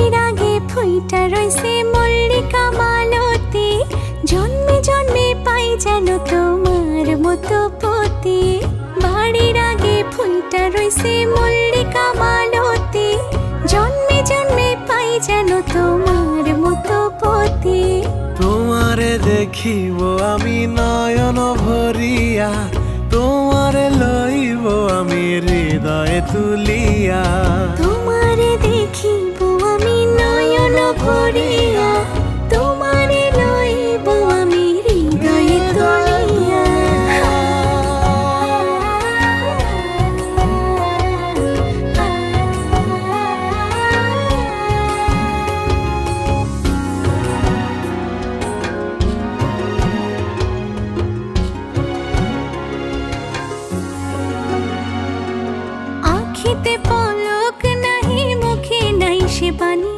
বাড়ির আগে ফুইটা রইছে মল্লিকা মালতী, জন্মে জন্মে পাই যেন তোমার মতো পতি। বাড়ির আগে ফুইটা রইছে মল্লিকা মালতী, জন্মে জন্মে পাই যেন তোমার মতো পতি। তোমারে দেখিব আমি নয়ন ভরিয়া, তোমারে লইব আমি হৃদয়ে তুলিয়া। তোমারে দেখিব আমি নয়ন ভরিয়া, তোমারে লইব আমি হৃদয়ে তুলিয়া। আখিতে পলক নাহি, মুখে নাই সে বাণী,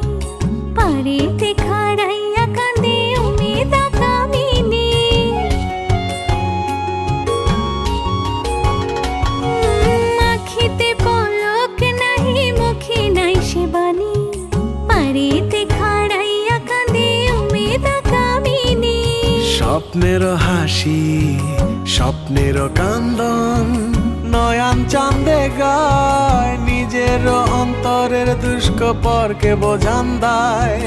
পারেতে খাড়াইয়া কাঁদে উমেদা কামিনী। আখিতে পলক নাহি, মুখে নাই সে বাণী, পারেতে খাড়াইয়া কাঁদে উমেদা কামিনী। স্বপ্নের হাসি স্বপ্নের কান্দন, নয়ন চাঁদে গায় নিজের অন্তরের দুষ্কপরকে বোঝান দায়।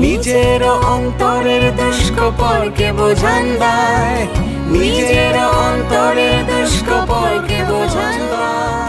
নিজের অন্তরের দুষ্কপরকে বোঝান দায়, নিজের অন্তরের দুষ্কপরকে বোঝান দায়।